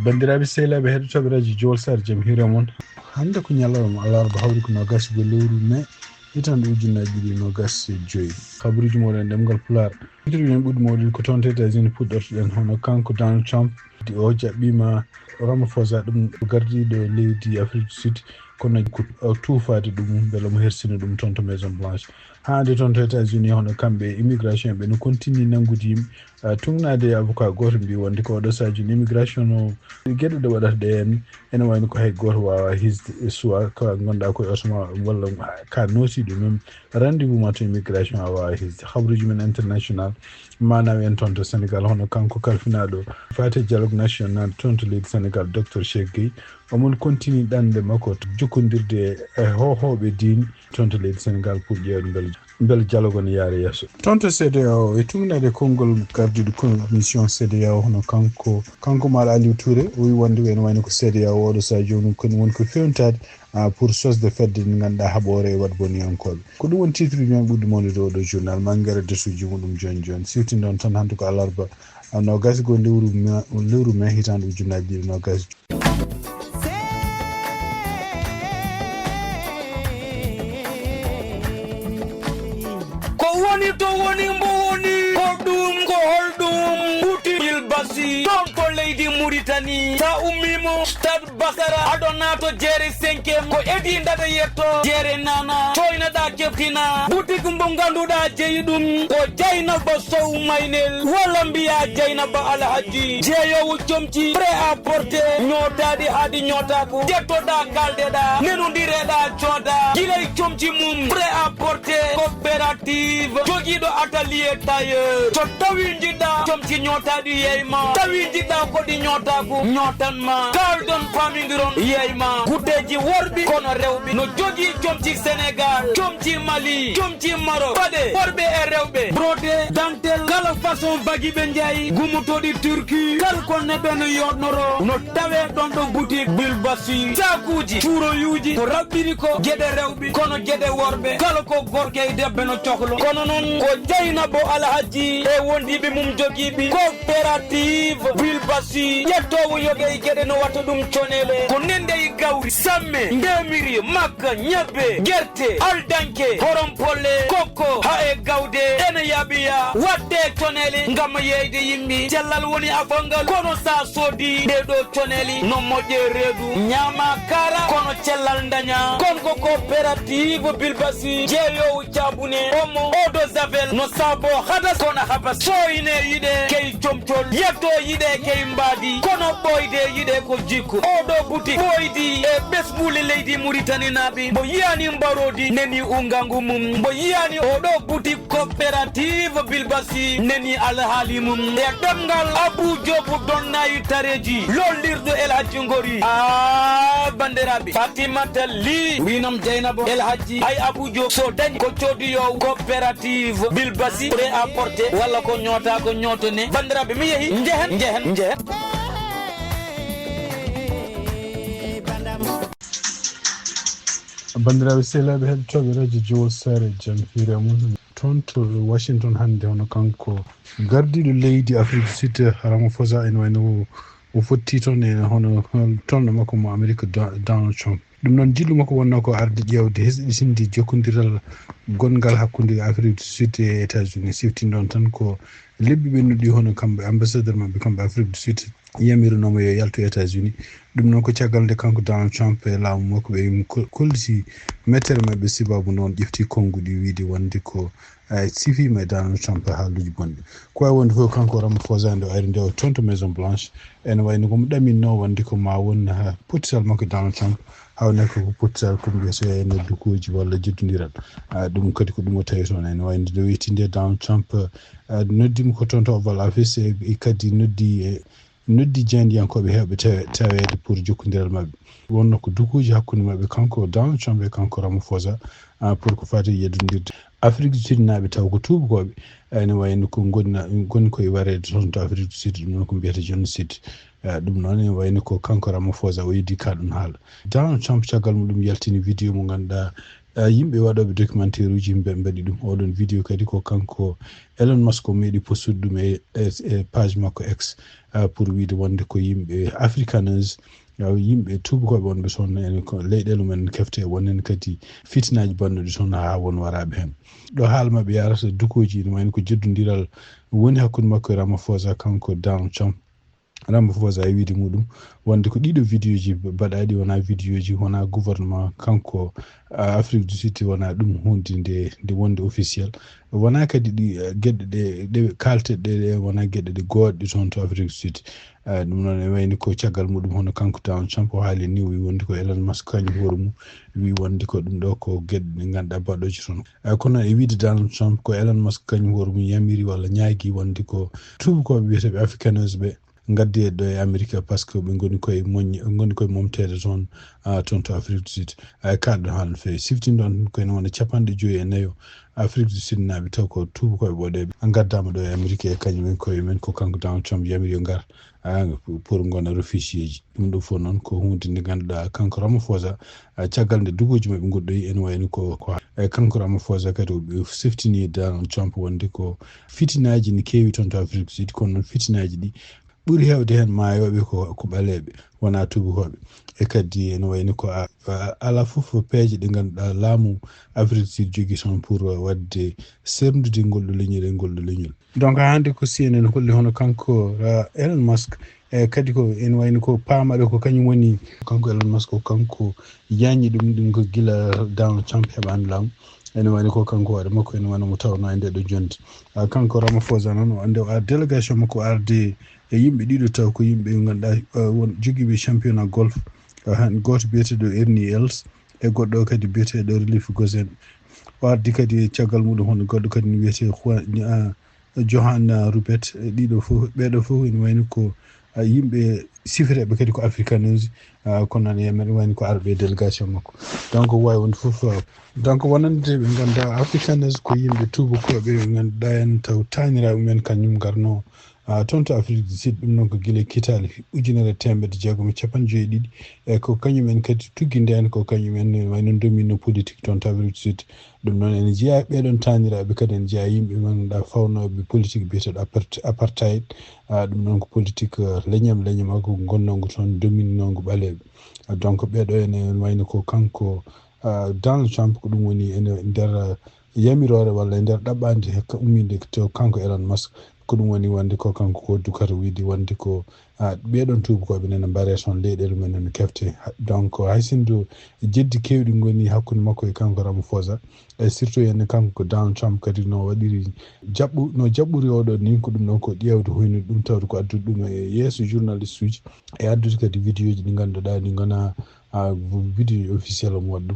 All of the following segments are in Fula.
bandiraɓe sehlaɓe heɗotoɓeraji jolsar jaam hiramon hande ko ñalawma alarba hawri ko nogas go lewru mai hitande ujunnaji ɗiɗi nogas joyyi kabaruji moɗon ɗemgal Pulaar hitorɗen ɓuɗɗi moɗon ko toon États-Unis puɗɗortoɗen hono kanko Donald Trump o jaɓɓima Ramaphosa ɗum gardiɗo leydi Afrique du Sud kono ko tuufade ɗum beele mo hersina ɗum toon to Maison Blanche hande toon to États-Unis hono kamɓe immigration ɓe no continue nangude yimɓe tungnade avocat goto mbi wonde ko oɗo saji immigration o gueɗe ɗe waɗata ɗe en ene wayno ko hay goto wawa hisde soit ko gonɗa koye osma walla ka noosiɗo même rendez-vous ma to immigration a wawa hisde habaruji men international manam en toon to Sénégal hono kanko kalfinaɗo fate dialogue national toon to leydi Sénégal docteur Cheikh Gueye omon continue ɗande makko to jokkodirde e hohoɓe diine toon to leydi Sénégal pour ƴeewde beele dialogue ne yaara yesso toon to CEDEAO e tugnade konngol gardiɗo commission CEDEAO hono kanko maɗa Aliou Touré o wi wonde ene wayno ko CEDEAO oɗo sa joni woni ko fewnitade pour sosde fedde nde ganduɗa haɓore e wadde boniyankoɓe ko ɗum woni titre men ɓuɗɗi monde ɗo ɗo journal ma gara desuji muɗum joni siftindon tan hande ko alarba nogas go lewru mai hitande ujunnaji ɗiɗi nogas woni to woni mbo woni ko ɗum ko holɗum ɓuti bilbasi toon to leydi Mauritanie sa ummimo stade Basara aɗo nato jeere 5e ko edi dada yetto jeere nana coynaɗa keftina boutique mbo ganduɗa jeeyi ɗum ko Dieynaba Sow Maynel walla mbiya Dieynaba Alhaji jeeyowo comci prêt à porter ñootadi haadi ñootako jettoɗa kaldeɗa nenodireɗa cooda guilay comci mum prêt à porter coopérative jogiiɗo atelier tailleur to tawi jiɗɗa comci ñootaɗi yeyma tawi jiɗɗa koɗi ñootaku ñootanma kaldon famodiron yeyma guddeji worɓi kono rewɓe no jogii comci Sénégal comci Mali comci Maroc paɗe worɓe e rewɓe brodé dantel kala façon bagi ɓe jeeyi gumutoɗi Turquie kala ko neɗɗo no yotnoro no tawe ɗon ɗo boutique Bilbasi sakuji cuuroyuji ko raɓɓiri ko gueɗe rewɓe kono gueɗe worɓe kala ko gorke e debbe no cohlo kono noon ko Dieynaba Alhaji e wondiɓe mum jogiiɓe coopérative Bilbasi ƴettowo yoge e gueɗe no watta ɗum conele ko nende e gawri samme ndemiri makka ñebbe guerte aldanke horonpolle kokko ha e gawde ene yaaɓiya wadde conele ngam yeyde yimɓe cellal woni afangal kono sa soodi nde ɗo coneli no moƴƴe reedu ñaama kara kono cellal daña kon ko coopérative Bilbasi jeeyowo cabune omo odo javel no sabo hadas kono habas soyne yiɗe key comcol yetto yiɗe key mbaadi kono ɓoyde yiɗe ko jikku oɗo boutique ɓoydi e ɓesɓule leydi Mauritanie naaɓe mbo yiyani mbarodi neni ungangu mum mbo yiyani oɗo boutique coopérative Bilbasi neni alhaali mum e ɗemgal Abou Diobu donnayi tareji lollirde El Hadji Ngori bandiraɓe Fatimata Ly winam Dieynaba El Hadji hay Abou Diob so dañi ko coodiyow coopérative Bilbasi prêt à porter walla ko ñoota ko ñootone bandiraɓe mi yeehi njehen bandiraɓe sehlaɓe heɗotoɓe radio Jowol Sare jaam hiramon toon to Washington hande hono kanko gardiɗo leydi Afrique du Sud Ramaphosa ene wayno o fotti toon e hono tolno makko mo Amérique Donald Trump ɗum noon jillu makko wonno ko arde ƴewde hesɗitinde jokkodiral gongal hakkude Afrique du Sud e États-Unis siftin ɗon tan ko lebbi ɓennuɗi hono kamɓe ambassadeur mabɓe kamɓe Afrique du Sud yamirunomo yo yalto États-Unis ɗum noon ko caggal nde kanko Donald Trump e laamu makko ɓe kolliti mettere mabɓe sibabu noon ƴefti konnguɗi wiide wonde ko sifima e Donald Trump e haaluji bonɗi ko wawi wonde fof kanko Ramaphosa nde o ari nde o toon to Maison Blanche ene wayno komo ɗaminno wonde ko ma won potisal makko Donald Trump hawne ko potisal ko mbiya so e noddukuji walla jeddodiral ɗum kadi ko ɗum o tawi toon ene wayno nde weyti nde Donald Trump noddima ko toon to Oval Office e kadi noddi jeyndiyankoɓe hewɓe tawede pour jokkodiral mabɓe wonno ko dukuji hakkude mabɓe kanko Donald Trump e kanko Ramaphosa pour ko fati yeddodirde Afrique du Sud naaɓe taw ko tubakoɓe ene wayno ko goni koye warede toon to Afrique du Sud ɗum noon ko mbiyata génocide ɗum noon ene wayno ko kanko Ramaphosa o yeddi ka ɗum haala Donald Trump caggal muɗum yaltini vidéo mo ganduɗa yimɓe waɗoɓe documentaire uji yimɓe mbaɗi ɗum oɗon vidéo kadi ko kanko Elon Musk ko meɗi postude ɗum e page makko X pour wiide wonde ko yimɓe africaners yimɓe tubakoɓe wonɓe toon en ko leyɗele mumen kefte wonen kadi fitnaji bannuɗi toon ha won waraɓe hen ɗo haala mabɓe yarata dukoji ne wayno ko jeddodiral woni hakkude makko e Ramaphosa kanko Donald Trump Ramaphosa e wiide muɗum wonde ko ɗiɗo vidéo ji baɗaɗi wona vidéo ji wona gouvernement kanko Afrique du Sud wona ɗum hunde nde wonde officiel wona kadi ɗi gueɗe ɗe kalteɗe ɗe wona gueɗe ɗe goɗɗe toon to Afrique du Sud ɗum noon e wayni ko caggal muɗum hono kanko Donald Trump o haali ni o wi wonde ko Elon Musk kañum hoore mum wi wonde ko ɗum ɗo ko gueɗe ɗe ganduɗa baɗoje toon kono e wiide Donald Trump ko Elon Musk kañum hoore mum yamiri walla ñaagui wonde ko tubakoɓe wiyeteɓe africaners ɓe gaddi ɗo e Amérique par ce que ɓe goni koye momtede toon toon to Afrique du Sud kaɗɗo ha no fewi siftinɗon koyno wona 54 Afrique du Sud naaɓe taw ko tubakoɓe ɓoɗeɓe gaddama ɗo e Amérique e kañumen koye men ko kanko Donald Trump yamiri yo ngar pour gona réfugié ji ɗum ɗo fof noon ko hunde nde ganduɗa kanko Ramaphosa caggal nde dugoji maɓe goɗɗoyi ene wayno ko kanko Ramaphosa kadi o siftini Donald Trump wonde ko fitinaji ne kewi toon to Afrique du Sud kono noon fitinaji ɗi ɓuri hewde hen maayoɓe ko ɓaleɓe wona tubakoɓe e kadi ene wayno ko ala fof peeje ɗe ganduɗa laamu Afrique du Sud jogui toon pour wadde serndude ngolɗo leñol donc hande ko CNN holli hono kanko Elon Musk e kadi ko ene wayno ko paamaɗo ko kañum woni kanko Elon Musk ko kanko yañi ɗum ko gila Donald Trump heɓani laamu ene wayno ko kanko waɗa makko ene wayno mo tawno e nde ɗo jonde kanko Ramaphosa noon o ande o délégation makko arde e yimɓe ɗiɗo taw ko yimɓe ganduɗa won joguiɓe championnat golf goto biyeteɗo Ernie Els e goɗɗo kadi biyeteɗo Relief Gosen o ardi kadi caggal muɗum hono goɗɗo kadi ne wiyete Johan Rupert ɗiɗo fof ɓeɗo fof ene wayno ko yimɓe sifireɓe kadi ko africaners kono noon yemen wayno ko arɓe délégation makko donc wawi wonde fof donc wonande ɓe ganduɗa africaners ko yimɓe tubakoɓe ɓe ganduɗa en taw taniraɓe men kañum garno toon to Afrique du Sud ɗum noon ko guila kitale 1950 e ko kañumen kadi tugginde hen ko kañumen wayno domino politique toon to Afrique du Sud ɗum noon ene jeeya ɓeɗon taniraɓe kadi ene jeeya yimɓe ganduɗa fawnoɓe politique biyeteɗo apartheid ɗum noon ko politique leñam ko gonnogo toon dominnogo ɓaleɓe donc ɓeɗo ene wayno ko kanko Donald Trump ko ɗum woni ene nder yamirore walla e nder ɗaɓɓande ummide to kanko Elon Musk ko ɗum woni wonde ko kanko ko dukata wiide wonde ko ɓeɗon tubakoɓe nene mbaare toon leyɗele mumen no kefte donc hay sinno jeddi kewɗi goni hakkude makko e kanko Ramaphosa e surtout ene kanko ko Donald Trump kadi no waɗiri jaɓɓuri oɗo ni ko ɗum ɗon ko ƴewde hoyno ɗum tawde ko addude ɗum e yeeso journaliste uji e addude kadi vidéo ji ɗi ganduɗa ɗi gona vidéo officiel omo waɗa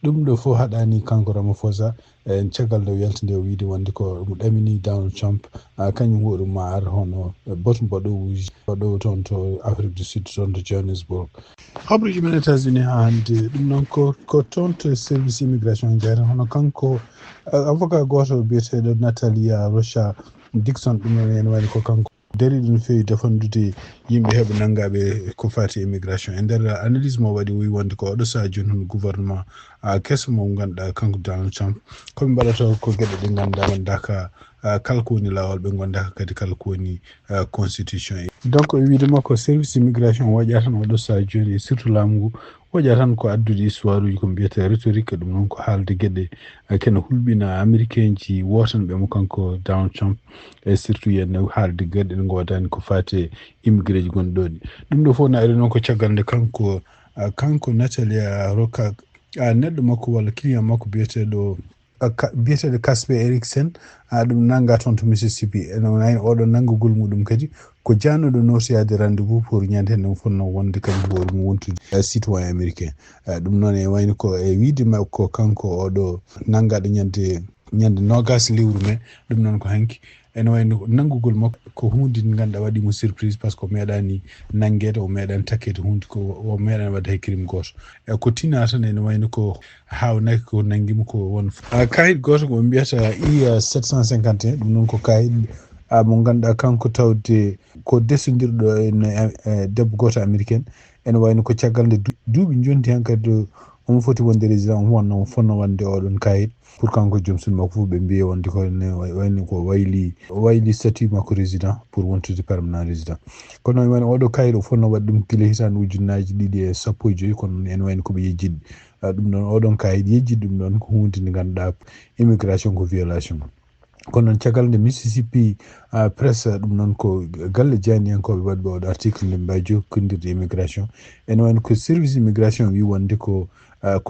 ɗum ɗo fof haɗani kanko Ramaphosa en caggal nde weltande o wiide wonde ko mo ɗamini Donald Trump kañum hoɗum ma ar hono boto mbaɗowo toon to Afrique du Sud toon to Johannesburg habruji men États-Unis ha hande ɗum noon ko toon to service immigration jeyata hono kanko avocat goto biyeteɗo Natalia Rocha Dixon ɗum noon en wayno ko kanko dari ɗum fewi defandude yimɓe heɓe nangaɓe ko fati immigration e nder analyse mo waɗi wi wonde ko oɗo saha joni hono gouvernement kesso mo ganduɗa kanko Donald Trump koɓe mbaɗata ko gueɗe ɗe ganduɗa ka kala ko woni lawol ɓe gondaka kadi kala ko woni constitution donc e wiide makko service immigration waƴa tan oɗo saha joni e surtout laamu ngu waƴa tan ko addude histoire uji ko mbiyete rhétorique ɗum noon ko haalde gueɗe kene hulɓina américain ji wotanɓe mo kanko Donald Trump e surtout yenne haalde gueɗe ɗe godani ko fate immigré ji gonɗi ɗo ɗi ɗum ɗo fof ne ari noon ko caggal nde kanko Natalia Rocha neɗɗo makko walla client makko biyeteɗo Casper Eriksen ɗum nanga toon to Mississippi ene oɗo nanggugol muɗum kadi ko jannoɗo notoyade rendez-vous pour ñande hen fonno wonde kadi hoore mum wontude citoyen américain ɗum noon e wayno ko e wiide makko kanko oɗo nangaɗo ñande nogas lewru mai ɗum noon ko hanki ene wayno nanggugol makko ko hunde nde ganduɗa waɗimo surprise par ce que o meeɗani nanguede o meeɗani takkede hunde ko o meeɗani wadde hay crime goto e ko tina tan ene wayno ko hawnaki ko nanguima ko won kayit goto ko mbiyata I-751 ɗum noon ko kayit mo ganduɗa kanko tawde ko desodirɗo ene debbo goto américaine ene wayno ko caggal nde duuɓi jonti han kadi on foti wonde résident wonno fonno wande oɗon kayit pour kanko joom sun makko fu ɓe mbiya wonde ko wayni ko wayli statut makko résident pour wontude permanent résident kono wayno oɗo kayit o fonno waɗi ɗum gila hitan ujunnaji 2.15 kono en wayno koɓe yejjiɗ ɗum ɗon oɗon kayit yejjiɗ ɗum ɗon ko hunde nde ganduɗa immigration ko violation kono noon caggal nde Mississippi presse ɗum noon ko galle janiyankoɓe waɗɓe oɗo article nde mbawi jokkodirde immigration ene wayno ko service immigration wi wonde ko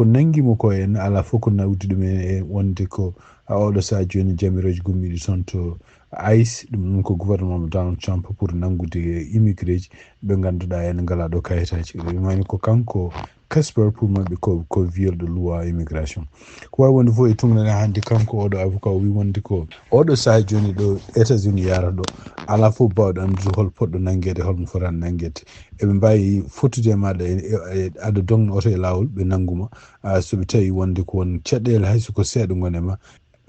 nanguimo ko en ala fof ko nawdi ɗum e wonde ko oɗo saaha joni jamiroje gummiɗi toon to ICE ɗum noon ko gouvernement Donald Trump pour nangude immigré ji ɓe ganduɗa ene ngala ɗo kayitaji ɗum wayno ko kanko Casper pour maɓɓe ko viol de loi immigration ko wawi wonde fof e tumnane hannde kanko oɗo avocat wi wonde ko oɗo saaha joni ɗo États-Unis yara ɗo ala fof bawɗo andude hol poɗɗo nanguede holmo fotani nanguede eɓe mbawi fottude maɗa aɗa dongna oto e lawol ɓe nanguma soɓe tawi wonde ko won caɗele haysoko seeɗa gonema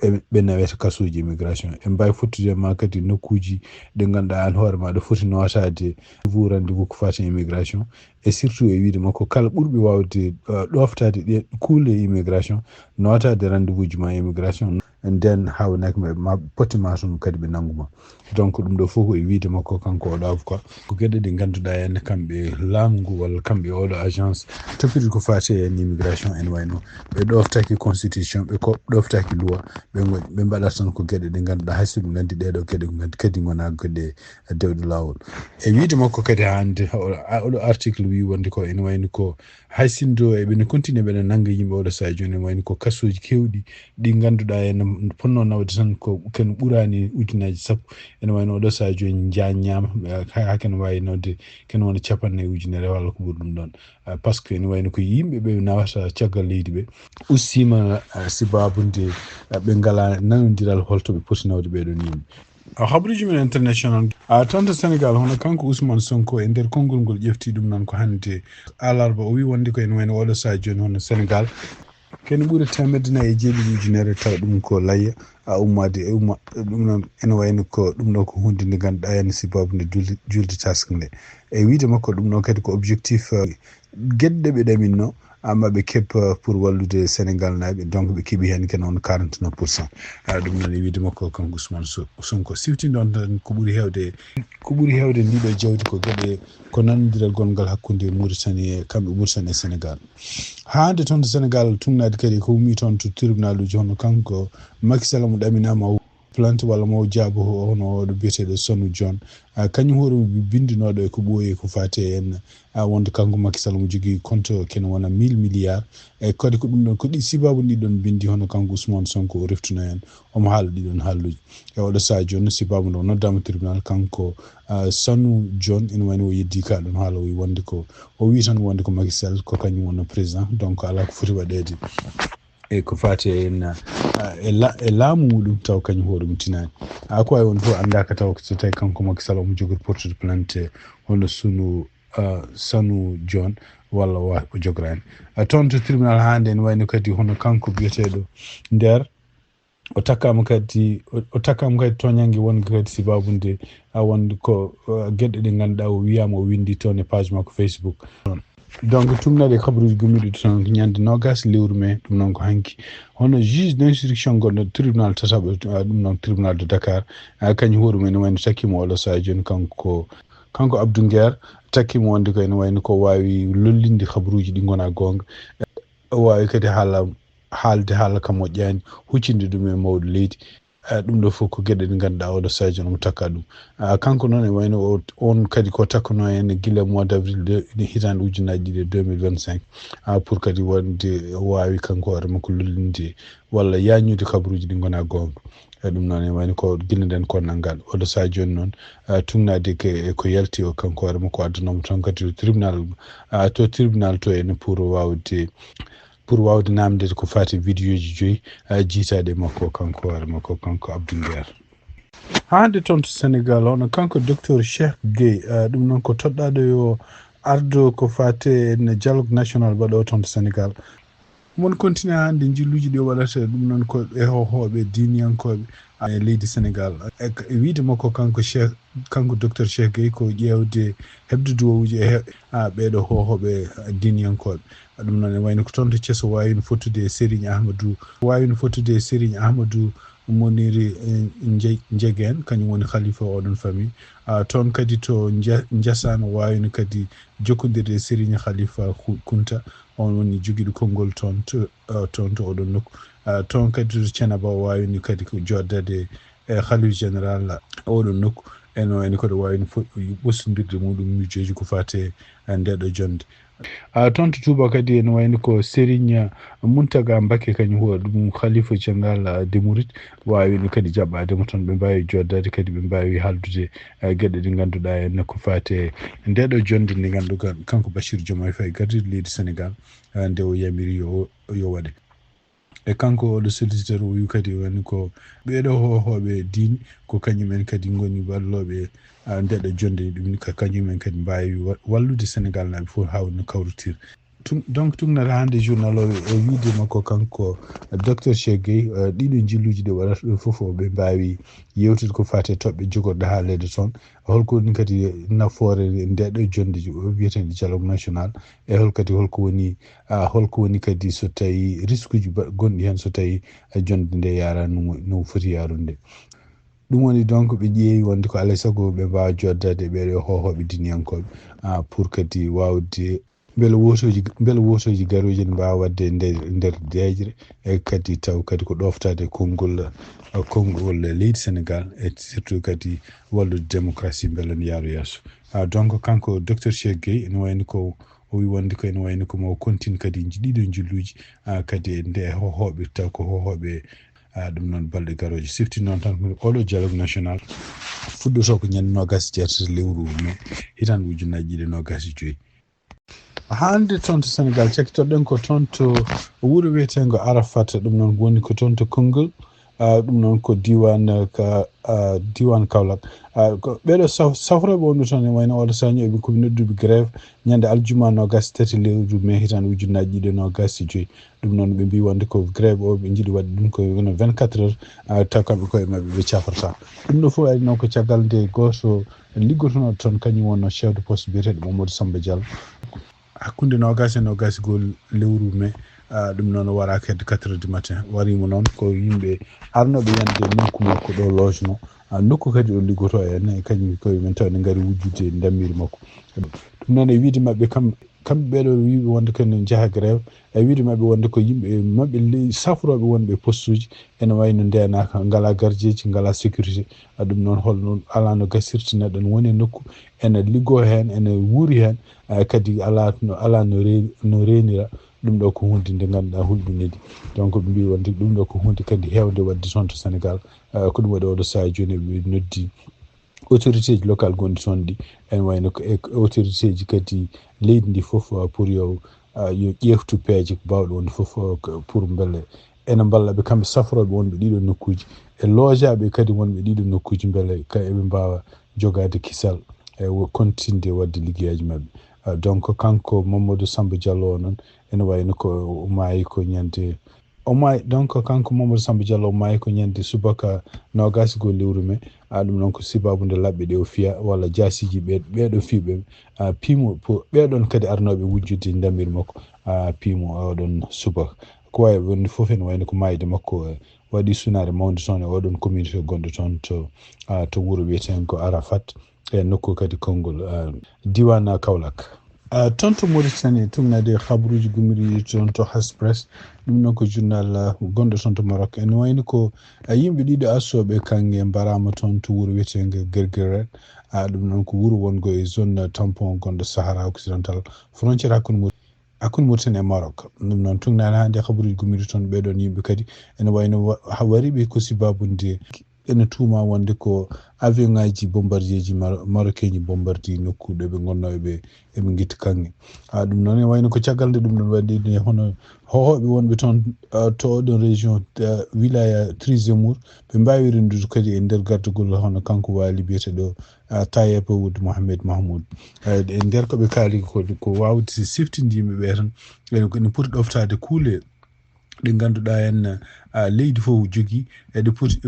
ɓe naweta kasuji immigration en mbawi fottude ma kadi nokkuji ɗe ganduɗa an hoore ma ɗo foti notade rendez-vous ko fati immigration et surtout e wiide makko kala ɓurɓe wawde ɗoftade ɗe kuule immigration notade rendez-vous ji ma immigration nden hawnaki ma potte ma toon kadi ɓe nanguma donc ɗum ɗo fof e wiide makko kanko oɗo avocat ko gueɗe ɗe ganduɗa henne kamɓe laamu walla kamɓe oɗo agence toppiti ko fati en immigration en wayno ɓe ɗoftaki constitution ɓe ɗoftaki loi ɓe mbaɗata tan ko gueɗe ɗe ganduɗa hayso ɗum gandi ɗeɗo gueɗe kadi gona gueɗe dewɗe lawol e wiide makko kadi hande oɗo article wi wonde ko en wayno ko haysindo eɓene continue ɓeɗe nangga yimɓe oɗo saaha joni en wayno ko kasuji kewɗi ɗi ganduɗa en ponno nawde tan ko ken ɓurani ujunnaji sappo ene wayno oɗo saaha joni jaññama ha ken wawi nawde ken wona 50 ujunere walla ko ɓuri ɗum ɗon par ce que ene wayno ko yimɓe ɓe nawata caggal leydi ɓe ustima sibabude ɓe ngala nanodiral holto ɓe poti nawde ɓeɗon yimɓe habaruji men international tan to Sénégal hono kanko Ousmane Sonko e nder konngol ngol ƴefti ɗum noon ko hande alarba o wi wonde ko en wayno oɗo saaha joni hono Sénégal ken ɓuuri 170 ujunere taw ɗum ko layya ummade ɗum noon ene wayno ko ɗum ɗo ko hunde nde ganduɗa hen sibabu nde julde task nde e wiide makko ɗum ɗo kadi ko objectif gueɗɗe ɓe ɗaminno amma ɓe kebba pour wallude Sénégal naɓe donc ɓe keeɓi hen ken on 49%. ɗum noon e wiide makko kanko Ousmane Sonko siftinde on tan ko ɓuuri hewde ndiɗo jawdi ko gueɗe ko nanodiral gongal hakkude Mauritanie e kamɓe Mauritanie e Sénégal hande toon to Sénégal tumnade kadi ko ummi toon to tribunal uji hono kanko Macky Sall mo ɗaminama plante walla mo jaabo hono oɗo biyeteɗo Sonu John kañum hoore bindinoɗo e ko ɓooyi ko fati en wonde kanko Macky Sall mo jogui compte ken wona 1000 milliards e kadi ko ɗum ɗon ko ɗi sibabu ɗiɗon bindi hono kanko Ousmane Sonko o reftuno hen omo haala ɗiɗon haalluji e oɗo saaha joni sibabu nde o noddama tribunal kanko Sonu John ene wayno o yeddi ka ɗon haala o wi wonde ko o wi tan wonde ko Macky Sall ko kañum wonno président donc ala ko foti waɗede e ko fati en e laamu muɗum taw kañum hoore mum tinani ko wawi won fof andaka taw so tawi kanko Macky Sall omo jogori portude plainte hono Sanu John walla o jograni toon to tribunal hande en wayno kadi hono kanko biyeteɗo nder o takkama kadi toñanggue wonde kadi sibabude wonde ko gueɗe ɗe ganduɗa o wiyama o windi toon e page makko Facebook donc tumnade kabaruji gummiɗi toon ñande nogas lewru mai ɗum noon ko hanki hono juge d'instruction gonɗo tribunal tataɓo ɗum noon tribunal de Dakar kañum hoore mumen wayno takkimo oɗo saaha joni kanko Abdou Nguer takkimo wonde ko ene wayno ko wawi lollinde kabaruji ɗi gona gonga o wawi kadi haalde haala ka moƴƴani huccinde ɗum e mawɗo leydi ɗum ɗo fof ko gueɗe ɗe ganduɗa oɗo saaha joni omo takka ɗum kanko noon e wayno on kadi ko takkano hen guila mois d' avril hitande ujunnaji ɗiɗi 2025 pour kadi wonde wawi kanko hoore makko lollinde walla yañude kabaruji ɗi gona gonga ɗum noon e wayno ko guila nden konnal ngal oɗo saaha joni noon tumnade ko yalti o kanko hoore makko addanomo tan kadi to tribunal to ene pour wawde namdede ko fati vidéo ji 5 jiitaɗe makko kanko hoore makko kanko Abdou Nguer hande toon to Sénégal hono kanko docteur Cheikh Gueye ɗum noon ko toɗɗaɗo yo ardo ko fati en dialogue national baɗo toon to Sénégal mon continue hande jilluji ɗi o waɗata ɗum noon ko e hohoɓe diniyankoɓe e leydi Sénégal e wiide makko kanko docteur Cheikh Gueye ko ƴewde hebde duwowuji e ɓeɗo hohoɓe diniyankoɓe ɗum noon ene wayno ko toon to ceso wawino fottude Serigne Ahmadou moniri Njegen kañum woni khalifa oɗon famille toon kadi to Ndiassane wawino kadi jokkodirde Serigne Khalifa Kunta on woni joguiɗo konngol toon to oɗon nokku toon kadi to Thiénaba wawini kadi ko joddade khalife général oɗon nokku eno wayno koɗo wawino ɓosodirde muɗum miijoji ko fate ndeɗo jonde toon to Touba kadi ene wayno ko Serigne Mountaga Mbacké kañum huwa ɗum khalifa général des Mourides wawino kadi jaɓɓademo toon ɓe mbawi joddade kadi ɓe mbawi haldude gueɗe ɗe ganduɗa henne ko fate ndeɗo jonde nde ganduɗa kanko Bassirou Diomaye Faye gardiɗo leydi Sénégal nde o yamiri yo waɗe e kanko oɗo solliciteur o wi kadi woni ko ɓeɗo hohoɓe diine ko kañumen kadi goni walloɓe ndeɗo jonde ɗum ka kañumen kadi mbawi wallude Sénégal naɓe fof hawno kawrutir donc tugnata hande journal o wiide makko kanko docteur Cheikh Gueye ɗiɗo jilluji ɗe waɗata ɗo fof ɓe mbawi yewtude ko fate toɓɓe jogorɗe haalede toon holko woni kadi nafoore ndeɗo jonde wiyeten dialogue national e holko woni kadi so tawi risque uji gonɗi hen so tawi jonde nde yara no foti yarude ɗum woni donc ɓe ƴeewi wonde ko alay saago ɓe mbawa joddade ɓeɗo hohoɓe diniyankoɓe pour kadi wawde beele wotoji garoji ne mbawa wadde nder dejre e kadi taw kadi ko ɗoftade konngol leydi Sénégal e surtout kadi wallude démocratie beele ne yaaro yeeso donc kanko docteur Cheikh Gueye ene wayno ko o wi wonde ko ene wayno ko mo continue kadi ɗiɗo jilluji kadi nde hohoɓe taw ko hohoɓe ɗum noon balɗe garoje sifti noon tan oɗo dialogue national fuɗɗoto ko ñande 27 lewru mai hitande ujunnaje 2025 hande toon to Sénégal cakitoɗen ko toon to wuuro wiyetengo Arafat ɗum noon woni ko toon to Konngol ɗum noon ko diwan Kaolack ɓeɗo safroɓe wonɓe toon e wayno oɗo sañi eɓe koɓe nodduɓe grève ñande aljuma 23 lewru mai hitande ujunnaje 2025 ɗum noon ɓe mbi wonde ko grève o ɓe jiiɗi wadde ɗum ko 24 heures taw kamɓe koye mabɓe ɓe cafrata ɗum ɗo fof ari noon ko caggal nde goto liggotonoɗo toon kañum wonno chef de poste biyeteɗo Mamadou Samba Diallo hakkunde 20 lewru mai ɗum noon waraka hedde 4 heures du matin warimo noon ko yimɓe arnoɓe yande nokku makko ɗo logement nokku kadi o liggoto e kañum koye men taw ne gaari wujjude dammiri makko ɗum noon e wiide mabɓe kamɓe ɓeɗo wiɓe wonde kene jaaha grève e wiide mabɓe wonde ko yimɓe mabɓe safroɓe wonɓe poste uji ene wayno ndenaka ngala gardieji ngala sécurité ɗum noon holno ala no gasirta neɗɗo ne woni e nokku ene liggo hen ene wuuri hen kadi ala no renira ɗum ɗo ko hunde nde ganduɗa hulɓinide donc ɓe mbi wonde ɗum ɗo ko hunde kadi hewde wadde toon to Sénégal ko ɗum waɗi oɗo saaha joni ɓe noddi autorité ji local gonɗi toon ɗi ene wayno ko autorité ji kadi leydi ndi fof pour yo ƴeftu peeje ko bawɗo wonde fof pour beele ene ballaɓe kamɓe safroɓe wonɓe ɗiɗo nokkuji e loojaɓe kadi wonɓe ɗiɗo nokkuji beele eɓe mbawa jogade kisal e continde wadde liggueyaji mabɓe donc kanko Mamadou Samba Diallo o noon ene wayno ko maayi ko ñande kanko Mamadou Samba Diallo o maayi ko ñande subaka 21 lewru mai ɗum noon ko sibabude labɓe ɗe o fiya walla jasiji ɓeɗo fiɓe piimo ɓeɗon kadi arnoɓe wujjude dammiri makko piimo oɗon subaka ko wawi wonde foof ene wayno ko mayde makko waɗi sunare mawde toon e oɗon communauté gonɗo toon to wuuro wiyeten ko Arafat e nokku kadi Konngol diwan Kaolack toon to Mauritanie tugnade habaruji gumiri toon to Haspress ɗum noon ko journal gonɗo toon to Maroc ene wayno ko yimɓe ɗiɗo arsoɓe kanŋe mbarama toon to wuuro wiyetego Guergueren ɗum noon ko wuuro wongo e zone tampon gonɗo Sahara occidental frontiére hakkude Mauritanie e Maroc ɗum noon tugnade hande habaruji gumiri toon ɓeɗon yimɓe kadi ene wayno wariɓe ko sibabude ene tuuma wonde ko avion ngaji bombardier ji marocain ji bombardi nokkuɗo ɓe gonno eɓe guitta kanŋe ɗum noon e wayno ko caggal nde ɗum ɗon waɗi hono hohoɓe wonɓe toon to oɗon région wilaya Trizemour ɓe mbawi rendude kadi e nder gardugol hono kanko waali biyeteɗo Tayeb Ould Mohamed Mahmoud e nder koɓe kaali ko wawde siftinde yimɓeɓe tan ene poti ɗoftade kuule ɗe ganduɗa hen leydi fof jogui eɗe poti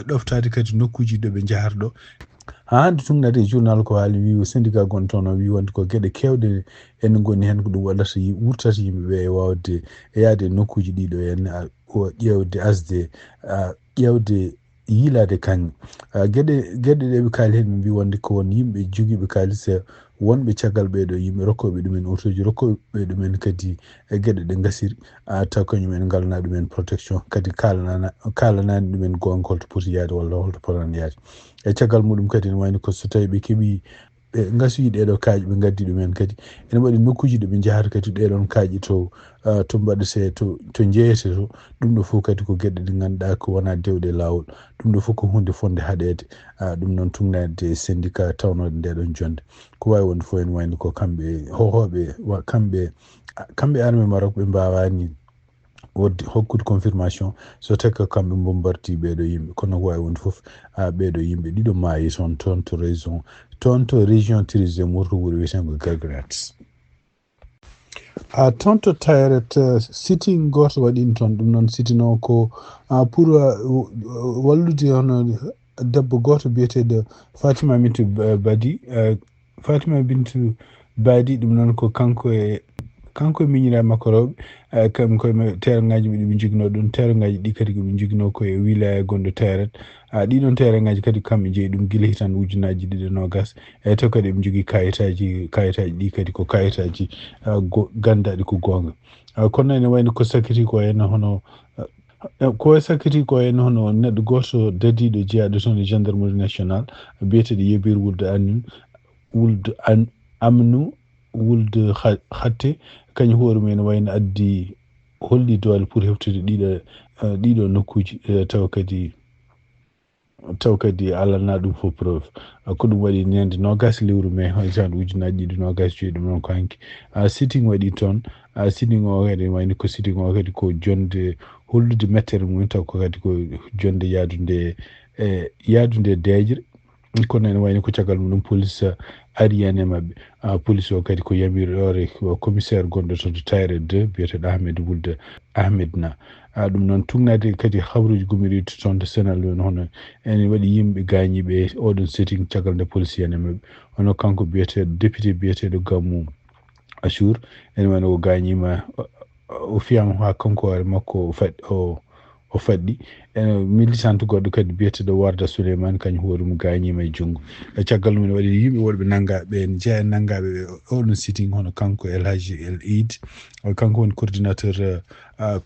ɗoftade kadi nokkuji ɗo ɓe jaharɗo hande tungnade journal ko haali wi syndicat gon toon wi wonde ko gueɗe kewɗe en goni hen ko ɗum waɗata wurtata yimɓeɓe e wawde yaade nokkuji ɗiɗo en ƴewde asde ƴewde yiilade kaŋŋe gueɗe ɗe ɓe kaali hen ɓe mbi wonde ko won yimɓe joguiɓe kaalisa wonɓe caggal ɓeɗo yimɓe rokkoɓe ɗumen autoji rokkoɓe ɗumen kadi e gueɗe ɗe gasiri taw kañumen galna ɗumen protection kadi kalanani ɗumen gonga holto poti yaade walla holto potani yaade e caggal muɗum kadi ne wayno ko so tawi ɓe keeɓi ɓe gasuyi ɗeɗo kaaƴi ɓe gaddi ɗumen kadi ene waɗi nokkuji ɗo ɓe jahata kadi ɗeɗon kaaƴi to mbaɗete to jeeyete to ɗum ɗo fof kadi ko gueɗe ɗe ganduɗa ko wona dewɗe lawol ɗum ɗo fof ko hunde fonde haɗede ɗum noon tugnade syndicat tawnode ndeɗon jonde ko wawi wonde fof ene wayno ko kamɓe hohoɓe kamɓe armé Maroc ɓe mbawani wodde hokkude confirmation so tawi ko kamɓe bombardi ɓeɗo yimɓe kono ko wawi wonde foof ɓeɗo yimɓe ɗiɗo maayi toon to région tourisme wurto wuuro wiyetengo Gargrat toon to Tayret sitting goto waɗino toon ɗum noon sitting o ko pour wallude hono debbo goto biyeteɗo Fatima Bintou Badi ɗum noon ko kanko e miñira makko rewɓe kamɓe koye terrain-ngaji ɓe jogino ɗum terrain-ngaji ɗi kadi koɓe jogino koye wilaya gonɗo Tayret ɗiɗon terrain-ngaji kadi kamɓe jeeyi ɗum guila hitan ujunaji 2020 e taw kadi ɓe jogui kayitaji ɗi kadi ko kayitaji gandaɗi ko gonga kono ene wayno ko sakkiti ko henna hono neɗɗo goto dadiɗo jeeyaɗo toon e gendarmerie national biyeteɗo Yebir Wulde Hatte kañum hoore mum ene wayno addi holli doole pour heftude ɗiɗo nokkuji taw kadi alana ɗum fof preuve ko ɗum waɗi ñande 20 lewru mai hojande ujunaji 2025 ɗum noon ko hanki sitting waɗi toon sitting o kadi wayno ko sitting o kadi ko jonde hollude mettere mum taw ko kadi ko jonde yaadude deejre kono ene wayno ko caggal muɗum police ari hen e mabɓe police o kadi ko yamirore commissaire gonɗo to Tayret 2 biyeteɗo Ahmed Na ɗum noon tugnade kadi habruji gumiriɗo toon to sénal ɗon hono ene waɗi yimɓe gañiɓe oɗon sitting caggal nde police hen e mabɓe hono kanko biyeteɗo député biyeteɗo Gamou Achour ene wayno o gañima o fiyama ha kanko hoore makko o faɗɗi militante goɗɗo kadi biyeteɗo Warda Souleymane kañum hoore mum gañima e junggo e caggal mum ne waɗi yimɓe wonɓe nangaɓe en jeeya e nangaɓe oɗon sitting hono kanko El Hadji El Eid kanko woni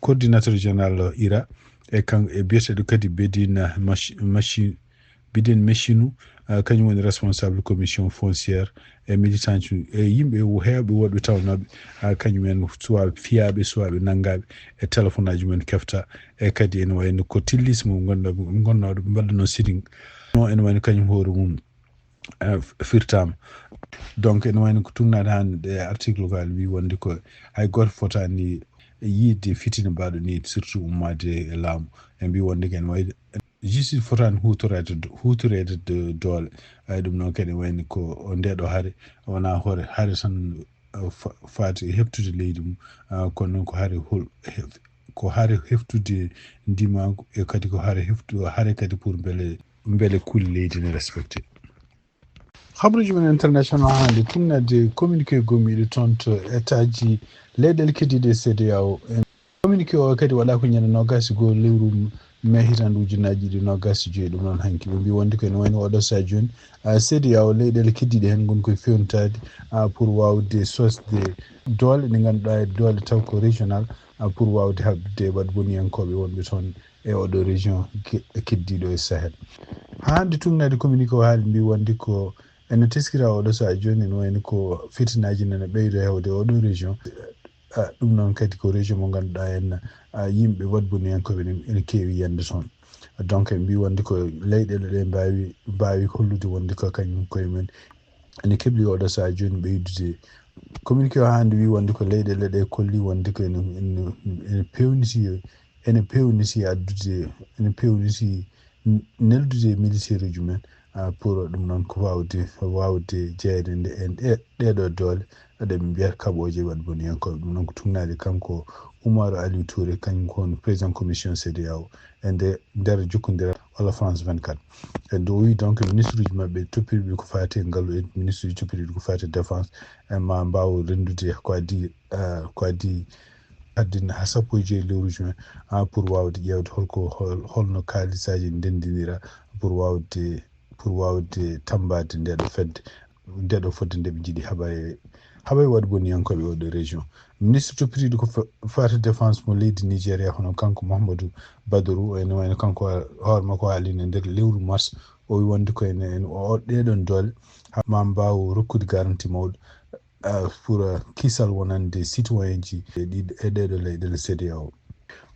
coordinateur général IRA e biyeteɗo kadi Bedine Machinu kañum woni responsable commission foncière e militante e yimɓe heewɓe woɗɓe tawnoɓe kañumen soit fiyaɓe soit ɓe nangaɓe e téléphone aji mumen kefta e kadi ene wayno ko tillismo gonnoɗo mbaɗɗano sitting no ene wayno kañum hoore mum firtama donc ene wayno ko tugnade hande ɗe article ko wi wonde ko hay goto fotani yiide fitina mbaɗo ni surtout ummade e laamu e mbi wonde ken wayde justice fotani hutorede doole ɗum noon kadi wayni ko ndeɗo haare wona hoore haare tan faati heftude leydi mum kono noon ko haare heftude ndimago e kadi ko haare kadi pour beele kuuli leydi ne respecté habruji men international hande tugnade communiqué gomiɗo toon to état ji leyɗele keddiɗe CEDEAO communiqué o kadi waɗa ko ñande 21 lewru mai hitande ujunaji 2025 ɗum noon hanki ɓe mbi wonde ko ene wayno oɗo sa joni CEDEAO leyɗele keddiɗe hen gon koye fewnitade pour wawde sosde doole ɗe ganduɗa e doole taw ko régional pour wawde habde waɗ boniyankoɓe wonɓe toon e oɗo région keddiɗo e Sahel hande tugnade communiqué o haali mbi wonde ko ene teskira oɗo sa joni ene wayno ko fitinaji nana ɓeydo hewde oɗo région ɗum noon kadi ko région mo ganduɗa en yimɓe wadboniyankoɓe ene keewi yande toon donc en mbi wonde ko leyɗele ɗe mbawi hollude wonde ko kañum koye men ene keɓli oɗo saha joni ɓeydude communiqué o hande wi wonde ko leyɗele ɗe kolli wonde ko ene pewniti addude ene pewniti neldude militaire uji men pour ɗum noon ko wawde jeeyde ɗeɗo doole ɗeɓe mbiyata kaɓoje wadboniyankoɓe ɗum noon ko tugnade kanko Oumar Aliou Touré kañum kon président commission CEDEAO e nder jokkondira walla France 24 e do wi donc ministre uji mabɓe toppiriɗi ko fati ngallu e ministre uji toppiriɗi ko fati défense e ma mbaw rendude ko adi haddina ha sappo e joyi lewru juin pour wawde ƴewde holno kaalisaji ndendinira pour wawde tambade ndeɗo fodde ndeɓe jiiɗi haɓay waɗi boniyankoɓe oɗo région ministre toppitiɗo ko fati défense mo leydi nigéria hono kanko mouhamadou badorou ene wayno kanko hoore makko haalino nder lewru mars o wi wonde ko ene ɗeɗon doole ma mbaw rokkude garantie mawɗo pour kisal wonande citoyen ji e ɗeɗo leyɗele CEDEAO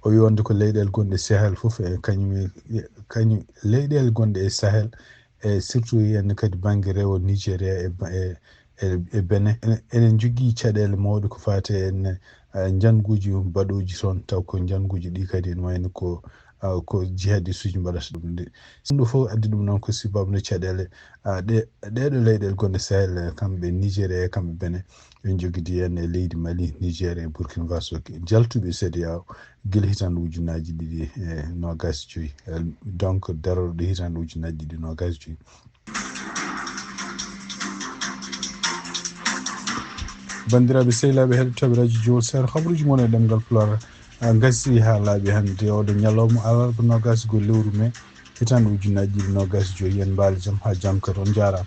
o wi wonde ko leyɗele gonɗe sahel fof e kañum leyɗele gonɗe e sahel e surtout henna kadi banggue rewo nigéria e Benin enen jogui caɗele mawɗe ko fate en janguji baɗoji toon taw ko janguji ɗi kadi ene wayno ko jihadiste uji mbaɗata ɗum nde ɗum fof addi ɗum noon ko sibabno caɗele ɗeɗo leyɗele gonɗe sahel kamɓe nigéria e kamɓe Benin ɓe joguidi hen e leydi Mali Nigéria e Burkina Faso jaltuɓe CEDEAO guila hitande ujunaji 2025 donc daroɗo hitande ujunaji 2025 bandiraɓe sehilaɓe heɗotoɓe radio Diol Sar habaruji moon e ɗemgal Pulaar gasi ha laaɓi hande oɗo ñalawma alarba 20 lewru mai hitande ujunaji 2025 yen mbaali jaam ha jaam kadi on jarama